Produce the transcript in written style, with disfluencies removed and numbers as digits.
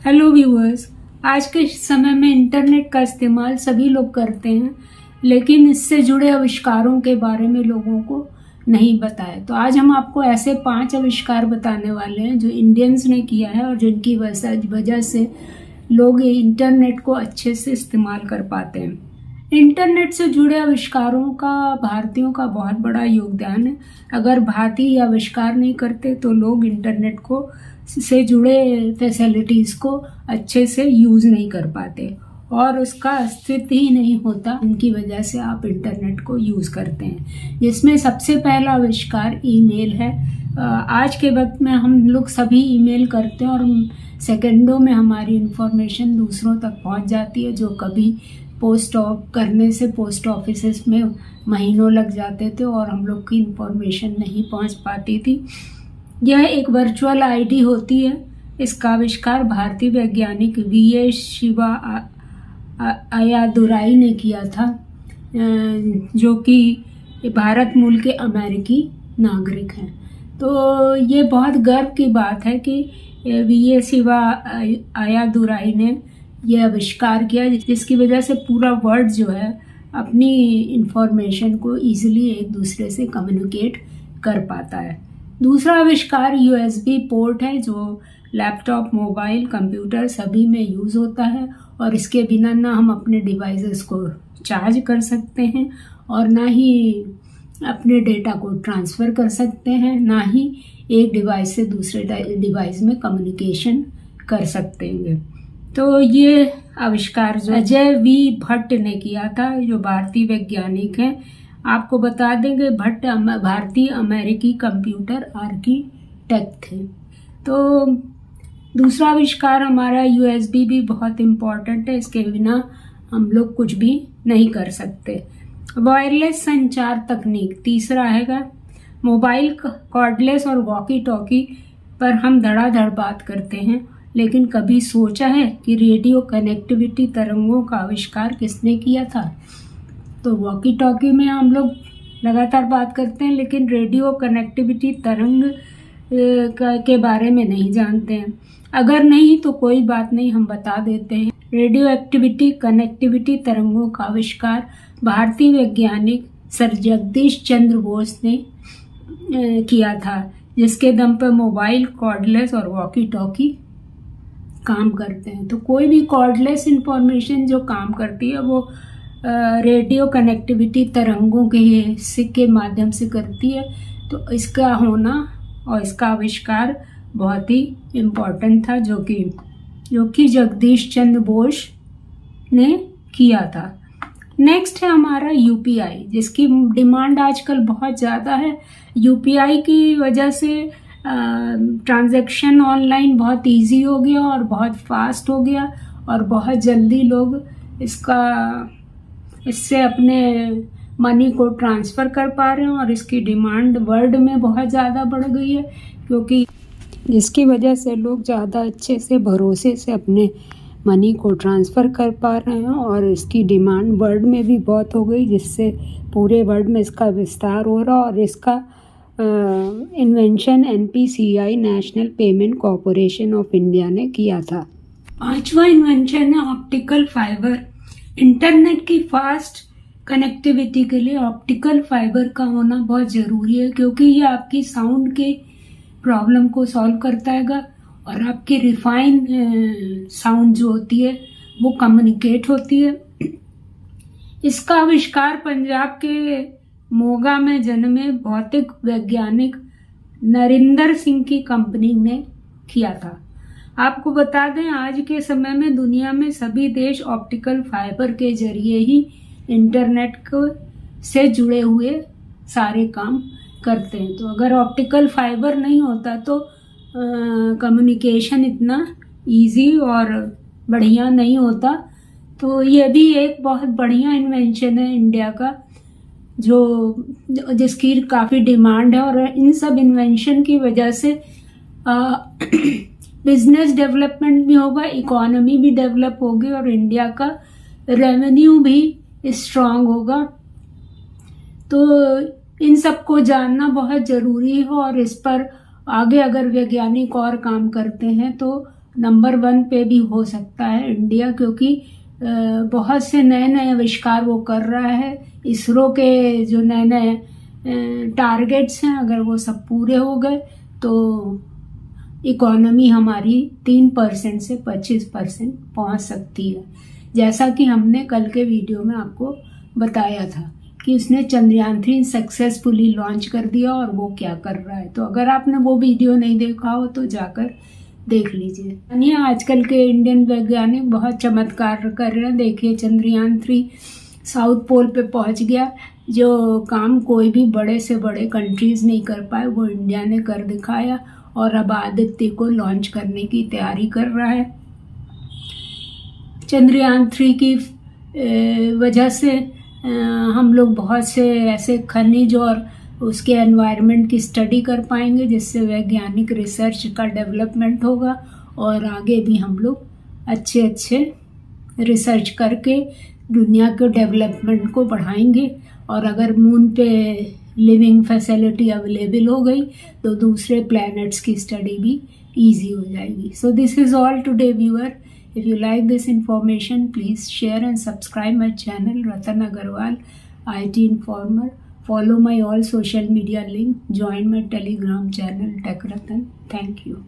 Hello viewers. आज के समय में इंटरनेट का इस्तेमाल सभी लोग करते हैं, लेकिन इससे जुड़े आविष्कारों के बारे में लोगों को नहीं बताया। तो आज हम आपको ऐसे 5 आविष्कार बताने वाले हैं जो इंडियंस ने किया है और जिनकी वजह से लोग इंटरनेट को अच्छे से इस्तेमाल कर पाते हैं। इंटरनेट से जुड़े आविष्कारों का भारतीयों का बहुत बड़ा योगदान है। अगर भारतीय आविष्कार नहीं करते तो लोग इंटरनेट को से जुड़े फैसिलिटीज़ को अच्छे से यूज़ नहीं कर पाते और उसका अस्तित्व ही नहीं होता। इनकी वजह से आप इंटरनेट को यूज़ करते हैं, जिसमें सबसे पहला आविष्कार ईमेल है। आज के वक्त में हम लोग सभी ईमेल करते हैं और सेकंडों में हमारी इंफॉर्मेशन दूसरों तक पहुंच जाती है, जो कभी पोस्ट ऑफिस में महीनों लग जाते थे और हम लोग की इंफॉर्मेशन नहीं पहुंच पाती थी। यह एक वर्चुअल आईडी होती है। इसका आविष्कार भारतीय वैज्ञानिक वी शिवा अय्यादुराई ने किया था, जो कि भारत मूल के अमेरिकी नागरिक हैं। तो ये बहुत गर्व की बात है कि वी शिवा अय्यादुराई ने यह आविष्कार किया, जिसकी वजह से पूरा वर्ल्ड जो है अपनी इंफॉर्मेशन को ईजिली एक दूसरे से कम्युनिकेट कर पाता है। दूसरा आविष्कार USB पोर्ट है, जो लैपटॉप, मोबाइल, कंप्यूटर सभी में यूज़ होता है और इसके बिना ना हम अपने डिवाइसेस को चार्ज कर सकते हैं और ना ही अपने डेटा को ट्रांसफ़र कर सकते हैं, ना ही एक डिवाइस से दूसरे डिवाइस में कम्युनिकेशन कर सकते हैं। तो ये आविष्कार जो अजय वी भट्ट ने किया था, जो भारतीय वैज्ञानिक हैं। आपको बता देंगे भट्ट भारतीय अमेरिकी कंप्यूटर आर्किटेक्ट थे। तो दूसरा आविष्कार हमारा USB भी बहुत इम्पोर्टेंट है, इसके बिना हम लोग कुछ भी नहीं कर सकते। वायरलेस संचार तकनीक तीसरा हैगा। मोबाइल, कॉर्डलेस और वॉकी टॉकी पर हम धड़ाधड़ बात करते हैं, लेकिन कभी सोचा है कि रेडियो कनेक्टिविटी तरंगों का आविष्कार किसने किया था? तो वॉकी टॉकी में हम लोग लगातार बात करते हैं, लेकिन रेडियो कनेक्टिविटी तरंग के बारे में नहीं जानते हैं। अगर नहीं तो कोई बात नहीं, हम बता देते हैं। रेडियो एक्टिविटी कनेक्टिविटी तरंगों का आविष्कार भारतीय वैज्ञानिक सर जगदीश चंद्र बोस ने किया था, जिसके दम पर मोबाइल, कॉर्डलेस और वॉकी टॉकी काम करते हैं। तो कोई भी कॉर्डलेस इंफॉर्मेशन जो काम करती है वो रेडियो कनेक्टिविटी तरंगों के माध्यम से करती है। तो इसका होना और इसका आविष्कार बहुत ही इम्पोर्टेंट था, जो कि जगदीश चंद्र बोस ने किया था। नेक्स्ट है हमारा UPI, जिसकी डिमांड आजकल बहुत ज़्यादा है। UPI की वजह से ट्रांजैक्शन ऑनलाइन बहुत इजी हो गया और बहुत फास्ट हो गया और बहुत जल्दी लोग इससे अपने मनी को ट्रांसफ़र कर पा रहे हैं और इसकी डिमांड वर्ल्ड में बहुत ज़्यादा बढ़ गई है, क्योंकि जिसकी वजह से लोग ज़्यादा अच्छे से भरोसे से अपने मनी को ट्रांसफ़र कर पा रहे हैं और इसकी डिमांड वर्ल्ड में भी बहुत हो गई, जिससे पूरे वर्ल्ड में इसका विस्तार हो रहा और इसका invention NPCI national payment corporation of India ने किया था। 5वां इन्वेंशन है ऑप्टिकल फाइबर। इंटरनेट की फास्ट कनेक्टिविटी के लिए ऑप्टिकल फाइबर का होना बहुत ज़रूरी है, क्योंकि ये आपकी साउंड के प्रॉब्लम को सॉल्व करता है और आपकी रिफाइन साउंड जो होती है वो कम्युनिकेट होती है। इसका आविष्कार पंजाब के मोगा में जन्मे भौतिक वैज्ञानिक नरिंदर सिंह की कंपनी ने किया था। आपको बता दें, आज के समय में दुनिया में सभी देश ऑप्टिकल फाइबर के जरिए ही इंटरनेट से जुड़े हुए सारे काम करते हैं। तो अगर ऑप्टिकल फाइबर नहीं होता तो कम्युनिकेशन इतना इजी और बढ़िया नहीं होता। तो ये भी एक बहुत बढ़िया इन्वेंशन है इंडिया का, जिसकी काफ़ी डिमांड है और इन सब इन्वेंशन की वजह से बिजनेस डेवलपमेंट भी होगा, इकोनॉमी भी डेवलप होगी और इंडिया का रेवेन्यू भी स्ट्रांग होगा। तो इन सबको जानना बहुत ज़रूरी है और इस पर आगे अगर वैज्ञानिक और काम करते हैं तो नंबर 1 पे भी हो सकता है इंडिया, क्योंकि बहुत से नए नए आविष्कार वो कर रहा है। इसरो के जो नए नए टारगेट्स हैं, अगर वो सब पूरे हो गए तो इकोनॉमी हमारी 3% से 25% पहुंच सकती है। जैसा कि हमने कल के वीडियो में आपको बताया था कि उसने चंद्रयान 3 सक्सेसफुली लॉन्च कर दिया और वो क्या कर रहा है। तो अगर आपने वो वीडियो नहीं देखा हो तो जाकर देख लीजिए। यानी आजकल के इंडियन वैज्ञानिक बहुत चमत्कार कर रहे हैं। देखिए, चंद्रयान 3 साउथ पोल पे पहुंच गया। जो काम कोई भी बड़े से बड़े कंट्रीज नहीं कर पाए, वो इंडिया ने कर दिखाया और अब आदित्य को लॉन्च करने की तैयारी कर रहा है। चंद्रयान 3 की वजह से हम लोग बहुत से ऐसे खनिज और उसके एनवायरनमेंट की स्टडी कर पाएंगे, जिससे वैज्ञानिक रिसर्च का डेवलपमेंट होगा और आगे भी हम लोग अच्छे अच्छे रिसर्च करके दुनिया के डेवलपमेंट को बढ़ाएंगे। और अगर मून पे लिविंग फैसिलिटी अवेलेबल हो गई तो दूसरे प्लैनेट्स की स्टडी भी इजी हो जाएगी। So this is all today viewer. If you like this information, please share and subscribe my channel Ratan Agarwal IT Informer. Follow my all social media link. Join my Telegram channel Tech Ratan. Thank you.